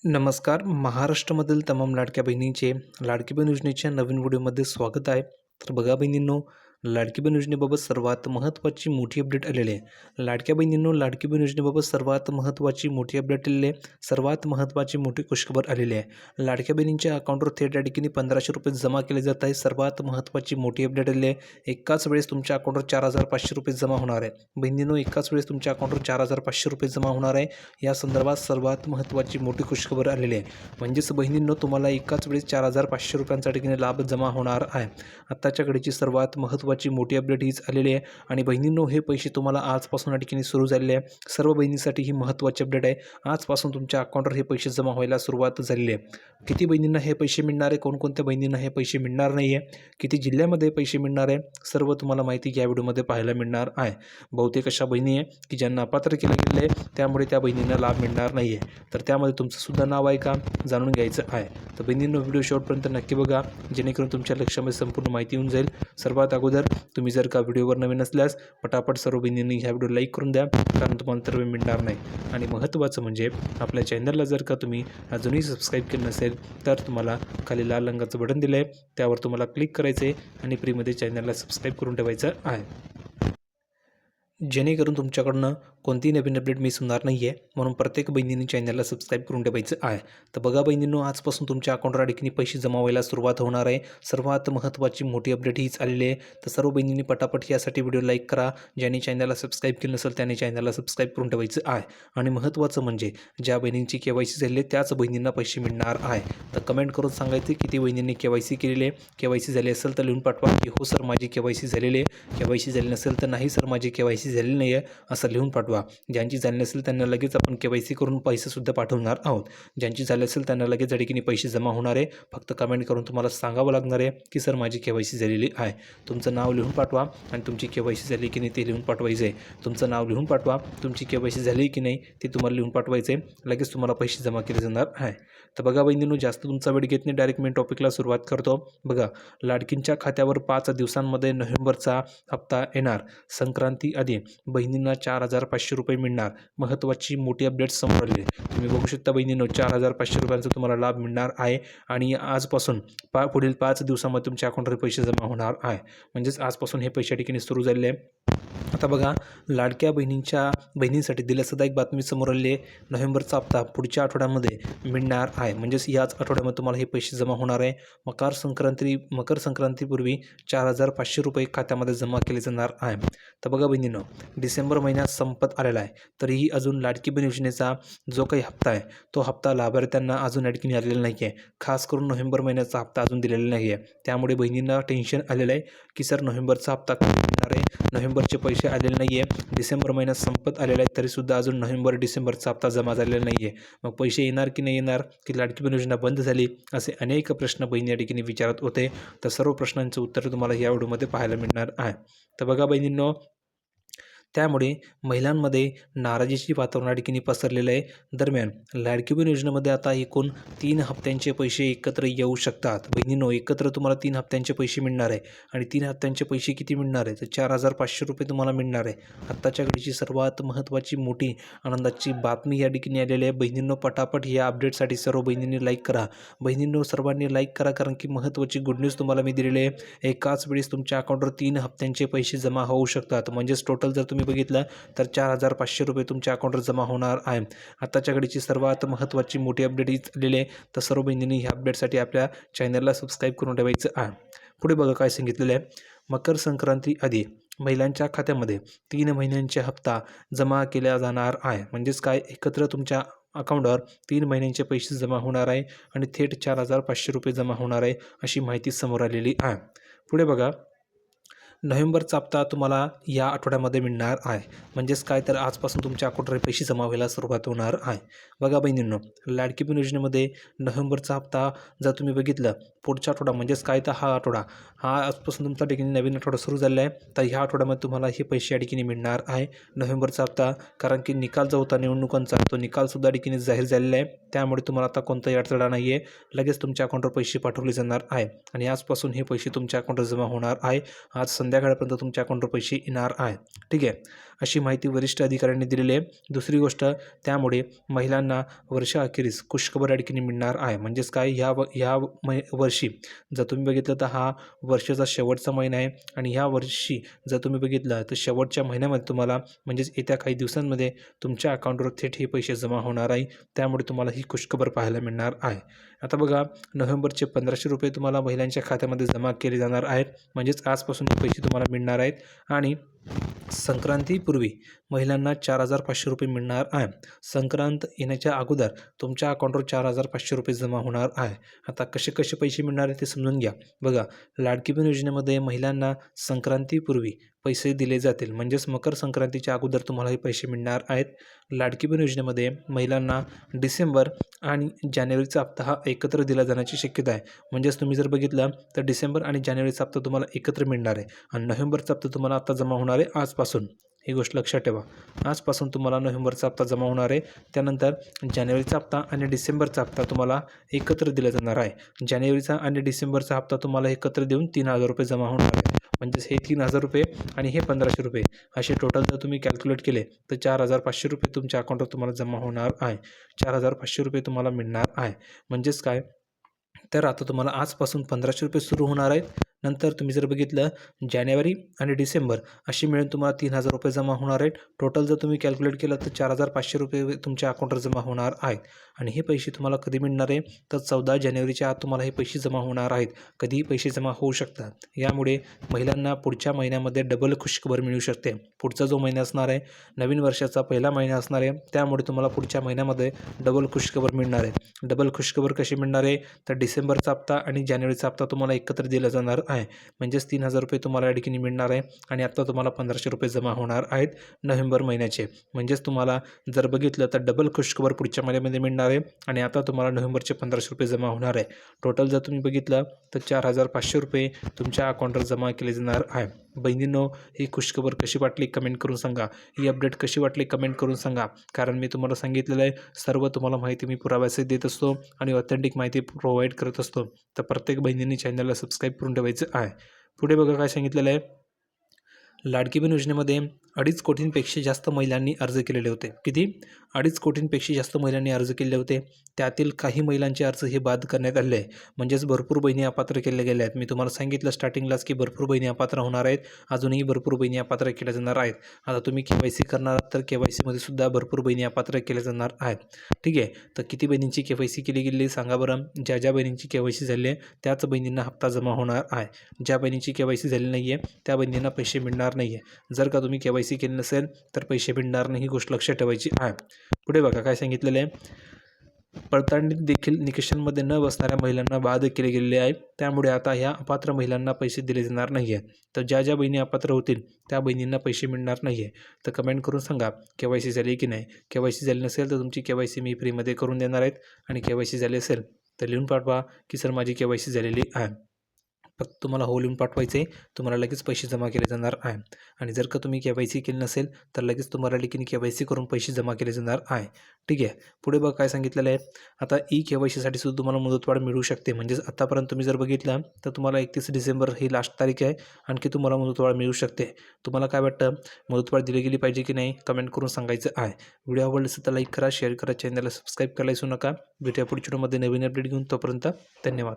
नमस्कार. महाराष्ट्रामधील तमाम लाडक्या बहिणींचे लाडकी बहीण योजनेच्या नवीन व्हिडिओमध्ये स्वागत आहे. तर बघा बहिणींनो, लाडकी बहीण योजनेबाबत सर्वात महत्त्वाची मोठी अपडेट आलेली आहे. लाडक्या बहिणींनो, लाडकी बहीण योजनेबाबत सर्वात महत्त्वाची मोठी अपडेट आलेली आहे. सर्वात महत्त्वाची मोठी खुशखबर आलेली आहे. लाडक्या बहिणींच्या अकाउंटवर थेट या ठिकाणी ₹1500 जमा केले जात आहे. सर्वात महत्त्वाची मोठी अपडेट आलेली आहे. एकाच वेळेस तुमच्या अकाउंटवर ₹4500 जमा होणार आहे. बहिणींनो, एकाच वेळेस तुमच्या अकाउंटवर ₹4500 जमा होणार आहे. या संदर्भात सर्वात महत्त्वाची मोठी खुशखबर आलेली आहे. म्हणजेच बहिणींनो, तुम्हाला एकाच वेळेस ₹4500 ठिकाणी लाभ जमा होणार आहे. आत्ताच्या घडीची सर्वात महत्त्वाची मोठी अपडेट हीच आलेली आहे. आणि बहिणींनो, हे पैसे तुम्हाला आजपासून या ठिकाणी सुरू झालेले आहे. सर्व बहिणींसाठी ही महत्त्वाची अपडेट आहे. आजपासून तुमच्या अकाउंटवर हे पैसे जमा व्हायला सुरुवात झालेली आहे. किती बहिणींना हे पैसे मिळणार आहे, कोणकोणत्या बहिणींना हे पैसे मिळणार नाही आहे, किती जिल्ह्यामध्ये पैसे मिळणार आहे, सर्व तुम्हाला माहिती या व्हिडिओमध्ये पाहायला मिळणार आहे. बहुतेक अशा बहिणी आहे की ज्यांना अपात्र केले गेले आहे, त्यामुळे त्या बहिणींना लाभ मिळणार नाही आहे. तर त्यामध्ये तुमचं सुद्धा नाव आहे का, जाणून घ्यायचं आहे. तर बहिणींनो, व्हिडिओ शेवटपर्यंत नक्की बघा, जेणेकरून तुमच्या लक्षामध्ये संपूर्ण माहिती येऊन जाईल. सर्वात अगोदर तुम्ही जर का व्हिडिओवर नवीन असल्यास पटापट सर्व बहिणींनी ह्या व्हिडिओ लाईक करून द्या, कारण तुम्हाला तर मिळणार नाही. आणि महत्त्वाचं म्हणजे आपल्या चॅनलला जर का तुम्ही अजूनही सबस्क्राईब केलं नसेल, तर तुम्हाला खाली लाल रंगाचं बटन दिलं आहे, त्यावर तुम्हाला क्लिक करायचं आहे आणि फ्रीमध्ये चॅनलला सबस्क्राईब करून ठेवायचं आहे, जेणेकरून तुमच्याकडनं कोणतीही नवीन अपडेट मिस होणार नाही आहे. म्हणून प्रत्येक बहिणींनी चॅनलला सबस्क्राईब करून ठेवायचं आहे. तर बघा बहिणींनो, आजपासून तुमच्या अकाउंटवर ठिकाणी पैसे जमा व्हायला सुरुवात होणार आहे. सर्वात महत्त्वाची मोठी अपडेट हीच आलेली आहे. तर सर्व बहिणींनी पटापट यासाठी व्हिडिओ लाईक करा. ज्यांनी चॅनलला सबस्क्राईब केलं नसेल त्यांनी चॅनलला सबस्क्राईब करून ठेवायचं आहे. आणि महत्त्वाचं म्हणजे ज्या बहिणींची KYC झाली त्याच बहिणींना पैसे मिळणार आहे. तर कमेंट करून सांगायचे किती बहिणींनी KYC केलेली आहे. KYC झाली असेल तर लिहून पाठवा की हो सर, माझी KYC झालेली आहे. KYC झाली नसेल तर नाही सर, माझी KYC झालेली नाही आहे, असं लिहून पाठवा. ज्यांची झाली नसेल त्यांना लगेच आपण KYC करून पैसेसुद्धा पाठवणार आहोत. ज्यांची झाली असेल त्यांना लगेच या ठिकाणी पैसे जमा होणार आहे. फक्त कमेंट करून तुम्हाला सांगावं लागणार आहे की सर, माझी KYC झालेली आहे. तुमचं नाव लिहून पाठवा आणि तुमची KYC झाली की नाही ते लिहून पाठवायचं आहे. तुमचं नाव लिहून पाठवा, तुमची KYC झाली की नाही ते तुम्हाला लिहून पाठवायचं आहे. लगेच तुम्हाला पैसे जमा केले जाणार आहे. तर बघा बहिणींनो, जास्त तुमचा वेळ घेत नाही, डायरेक्ट मी टॉपिकला सुरुवात करतो. बघा, लाडकींच्या खात्यावर 5 दिवसांमध्ये नोव्हेंबरचा हप्ता येणार. संक्रांती आधी बहिणींना ₹4500 मिळणार. महत्त्वाची मोठी अपडेट समोर आली आहे. तुम्ही बघू शकता बहिणींनो, ₹4500 तुम्हाला लाभ मिळणार आहे. आणि आजपासून पुढील 5 दिवसामध्ये तुमच्या अकाउंटवर पैसे जमा होणार आहे. म्हणजेच आजपासून हे पैसे ठिकाणी सुरू झालेले आहे. आता बघा, लाडक्या बहिणींसाठी दिलासादायक एक बातमी समोर आलेली आहे. नोव्हेंबरचा हप्ता पुढच्या आठवड्यामध्ये मिळणार आहे. म्हणजेच याच आठवड्यामध्ये तुम्हाला हे पैसे जमा होणार आहे. मकर संक्रांतीपूर्वी ₹4500 खात्यामध्ये जमा केले जाणार आहे. तर बघा बहिणींनो, डिसेंबर महिन्यात संपत आलेला आहे, तरीही अजून लाडकी बहीण योजनेचा जो काही हप्ता आहे तो हप्ता लाभार्थ्यांना अजून या ठिकाणी आलेला नाही आहे. खास करून नोव्हेंबर महिन्याचा हप्ता अजून दिलेला नाही आहे. त्यामुळे बहिणींना टेन्शन आलेलं आहे की सर, नोव्हेंबरचा हप्ता कधी मिळणार आहे, नोव्हेंबरचे पैसे आलेले नाही आहे. डिसेंबर महिन्यात संपत आलेला आहे, तरीसुद्धा अजून नोव्हेंबर डिसेंबरचा हप्ता जमा झालेला नाही आहे. मग पैसे येणार की नाही येणार, की लाडकी बहीण योजना बंद झाली, असे अनेक प्रश्न बहिणी या ठिकाणी विचारत होते. तर सर्व प्रश्नांचं उत्तर तुम्हाला या व्हिडिओमध्ये पाहायला मिळणार आहे. तर बघा बहिणींनो, त्यामुळे महिलांमध्ये नाराजीचे वातावरण या ठिकाणी पसरलेलं आहे. दरम्यान लाडकी बहीण योजनेमध्ये आता एकूण 3 हप्त्यांचे पैसे एकत्र येऊ शकतात. बहिणींनो, एकत्र तुम्हाला 3 हप्त्यांचे पैसे मिळणार आहे. आणि 3 हप्त्यांचे पैसे किती मिळणार आहे, तर ₹4500 तुम्हाला मिळणार आहे. आत्ताच्या घडीची सर्वात महत्त्वाची मोठी आनंदाची बातमी या ठिकाणी आलेली आहे. बहिणींनो, पटापट या अपडेटसाठी सर्व बहिणींनी लाईक करा. बहिणींनो, सर्वांनी लाईक करा, कारण की महत्त्वाची गुड न्यूज तुम्हाला मी दिलेली आहे. एकाच वेळेस तुमच्या अकाउंटवर 3 हप्त्यांचे पैसे जमा होऊ शकतात. म्हणजेच टोटल जर तुम्ही बघितलं तर ₹4500 तुमच्या अकाउंटवर जमा होणार आहे. आताच्या घडीची सर्वात महत्त्वाची मोठी अपडेट हीच आलेली आहे. तर सर्व बहिणींनी ह्या अपडेटसाठी आपल्या चॅनलला सबस्क्राईब करून ठेवायचं आहे. पुढे बघा काय सांगितलेलं आहे. मकर संक्रांती आधी महिलांच्या खात्यामध्ये 3 महिन्यांचे हप्ता जमा केला जाणार आहे. म्हणजेच काय, एकत्र तुमच्या अकाउंटवर 3 महिन्यांचे पैसे जमा होणार आहे आणि थेट ₹4500 जमा होणार आहे, अशी माहिती समोर आलेली आहे. पुढे बघा, नोव्हेंबरचा हप्ता तुम्हाला या आठवड्यामध्ये मिळणार आहे. म्हणजेच काय, तर आजपासून तुमच्या अकाउंटवर पैसे जमा व्हायला सुरुवात होणार आहे. बघा बहिणींनो, लाडकी बहीण योजनेमध्ये नोव्हेंबरचा हप्ता जर तुम्ही बघितलं, पुढच्या आठवडा म्हणजेच काय, तर हा आठवडा, हा आजपासून तुमच्या ठिकाणी नवीन आठवडा सुरू झाला आहे. तर ह्या आठवड्यामध्ये तुम्हाला हे पैसे या ठिकाणी मिळणार आहे, नोव्हेंबरचा हप्ता. कारण की निकाल जो होता निवडणुकांचा, तो निकालसुद्धा ठिकाणी जाहीर झालेला आहे. त्यामुळे तुम्हाला आता कोणताही अडथळा नाही आहे. लगेच तुमच्या अकाउंटवर पैसे पाठवले जाणार आहे आणि आजपासून हे पैसे तुमच्या अकाउंटवर जमा होणार आहे. आज संध्याकाळपर्यंत तुमच्या अकाउंटवर पैसे येणार आहे. ठीक आहे. अशी माहिती वरिष्ठ अधिकाऱ्यांनी दिलेली आहे. दुसरी गोष्ट, त्यामुळे महिलांना वर्षाअखेरीस खुशखबर या ठिकाणी मिळणार आहे. म्हणजेच काय, ह्या वर्षी जर तुम्ही बघितलं तर हा वर्षाचा शेवटचा महिना आहे आणि ह्या वर्षी जर तुम्ही बघितलं तर शेवटच्या महिन्यामध्ये तुम्हाला म्हणजेच येत्या काही दिवसांमध्ये तुमच्या अकाउंटवर थेट हे पैसे जमा होणार आहे. त्यामुळे तुम्हाला ही खुशखबर पाहायला मिळणार आहे. आता बघा, नोव्हेंबरचे 1500 रुपये तुम्हाला महिलांच्या खात्यामध्ये जमा केले जाणार आहेत. म्हणजेच आजपासून हे पैसे तुम्हाला मिळणार आहेत आणि संक्रांतीपूर्वी महिलांना 4500 रुपये मिळणार आहे. संक्रांत येण्याच्या अगोदर तुमच्या अकाउंटवर 4500 रुपये जमा होणार आहे. आता कसे कसे पैसे मिळणार आहे ते समजून घ्या. बघा, लाडकी बहीण योजनेमध्ये महिलांना संक्रांतीपूर्वी पैसे दिले जातील. म्हणजेच मकर संक्रांतीच्या अगोदर तुम्हाला हे पैसे मिळणार आहेत. लाडकी बहीण योजनेमध्ये महिलांना डिसेंबर आणि जानेवारीचा हप्ता हा एकत्र दिला जाण्याची शक्यता आहे. म्हणजेच तुम्ही जर बघितलं तर डिसेंबर आणि जानेवारीचा हप्ता तुम्हाला एकत्र मिळणार आहे आणि नोव्हेंबरचा हप्ता तुम्हाला आता जमा होणार आहे आजपासून. ही गोष्ट लक्षात ठेवा, आजपासून तुम्हाला नोव्हेंबरचा हप्ता जमा होणार आहे. त्यानंतर जानेवारीचा हप्ता आणि डिसेंबरचा हप्ता तुम्हाला एकत्र दिला जाणार आहे. जानेवारीचा आणि डिसेंबरचा हप्ता तुम्हाला एकत्र देऊन 3000 रुपये जमा होणार आहे. म्हणजेच हे 3000 रुपये आणि हे 1500 रुपये असे टोटल जर तुम्ही कॅल्क्युलेट केले तर 4500 रुपये तुमच्या अकाउंटवर तुम्हाला जमा होणार आहे. 4500 रुपये तुम्हाला मिळणार आहे. म्हणजेच काय, तर आता तुम्हाला आजपासून 1500 रुपये सुरू होणार आहेत. नंतर तुम्ही जर बघितलं जानेवारी आणि डिसेंबर अशी मिळून तुम्हाला 3000 रुपये जमा होणार आहेत. टोटल जर तुम्ही कॅल्क्युलेट केलं तर 4500 रुपये तुमच्या अकाउंटवर जमा होणार आहेत. आणि हे पैसे तुम्हाला कधी मिळणार आहे तर 14 जानेवारीच्या आत तुम्हाला हे पैसे जमा होणार आहेत. कधीही पैसे जमा होऊ शकतात. यामुळे महिलांना पुढच्या महिन्यामध्ये डबल खुशखबर मिळू शकते. पुढचा जो महिना असणार आहे नवीन वर्षाचा पहिला महिना असणार आहे, त्यामुळे तुम्हाला पुढच्या महिन्यामध्ये डबल खुशखबर मिळणार आहे. डबल खुशखबर कशी मिळणार आहे तर डिसेंबरचा हप्ता आणि जानेवारीचा हप्ता तुम्हाला एकत्र दिला जाणार आहे. म्हणजेच 3000 रुपये तुम्हाला या ठिकाणी मिळणार आहे आणि आता तुम्हाला 1500 रुपये जमा होणार आहेत नोव्हेंबर महिन्याचे. म्हणजेच तुम्हाला जर बघितलं तर डबल खुशखबर पुढच्या महिन्यामध्ये मिळणार आहे आणि आता तुम्हाला नोव्हेंबरचे 1500 रुपये जमा होणार आहे. टोटल जर तुम्ही बघितलं तर 4500 रुपये तुमच्या अकाउंटवर जमा केले जाणार आहे. बहिणींनो, ही खुशखबर कशी वाटली कमेंट करून सांगा. ही अपडेट कशी वाटली कमेंट करून सांगा. कारण मी तुम्हाला सांगितलेलं आहे, सर्व तुम्हाला माहिती मी पुराव्यासहित देत असतो आणि ऑथेंटिक माहिती प्रोव्हाइड करत असतो. तर प्रत्येक बहिणींनी चॅनलला सबस्क्राईब करून ठेवायचं आहे. पुढे बघा काय सांगितलेलं आहे. लाडकी बहीण योजनेमध्ये 2.5 कोटींपेक्षा जास्त महिलांनी अर्ज केलेले होते. किती? 2.5 कोटींपेक्षा जास्त महिलांनी अर्ज केले होते. त्यातील काही महिलांचे अर्ज हे बाद करण्यात आले आहे. म्हणजेच भरपूर बहिणी अपात्र केल्या गेल्या आहेत. मी तुम्हाला सांगितलं स्टार्टिंगलाच की भरपूर बहिणी अपात्र होणार आहेत. अजूनही भरपूर बहिणी अपात्र केल्या जाणार आहेत. आता तुम्ही KYC करणार आहात तर KYCमध्ये सुद्धा भरपूर बहिणी अपात्र केल्या जाणार आहेत. ठीक आहे, तर किती बहिणींची KYC केली गेली सांगा बरं. ज्या ज्या बहिणींची KYC झाली आहे त्याच बहिणींना हप्ता जमा होणार आहे. ज्या बहिणीची KYC झाली नाही आहे त्या बहिणींना पैसे मिळणार नाही आहे. जर का तुम्ही KYC केली नसेल तर पैसे मिळणार नाही, ही गोष्ट लक्षात ठेवायची आहे. पुढे बघा काय सांगितलेलं आहे. पडताळणीत देखील निकषांमध्ये न बसणाऱ्या महिलांना बाद केले गेलेले आहे. त्यामुळे आता ह्या अपात्र महिलांना पैसे दिले जाणार नाही आहे. तर ज्या ज्या बहिणी अपात्र होतील त्या बहिणींना पैसे मिळणार नाही आहे. तर कमेंट करून सांगा KYC झाली की नाही. KYC झाली नसेल तर तुमची KYC मी फ्रीमध्ये करून देणार आहेत आणि KYC झाली असेल तर लिहून पाठवा की सर माझी KYC झालेली आहे. फक्त तुम्हाला हो लिहून पाठवायचे आहे. तुम्हाला लगेच पैसे जमा केले जाणार आहे. आणि जर का तुम्ही KYC केली नसेल तर लगेच तुम्हाला देखील KYC करून पैसे जमा केले जाणार आहे. ठीक आहे, पुढे बघा काय सांगितलेलं आहे. आता KYCसाठी सुद्धा तुम्हाला मुदतवाढ मिळू शकते. म्हणजेच आतापर्यंत तुम्ही जर बघितलं तर तुम्हाला 31 डिसेंबर ही लास्ट तारीख आहे. आणखी तुम्हाला मुदतवाढ मिळू शकते. तुम्हाला काय वाटतं, मुदतवाढ दिली गेली पाहिजे की नाही कमेंट करून सांगायचं आहे. व्हिडिओ आवडला असेल तर लाईक करा, शेअर करा, चॅनलला सबस्क्राईब करायला विसरू नका. भेटूया पुढच्या व्हिडिओमध्ये नवीन अपडेट घेऊन. तोपर्यंत धन्यवाद.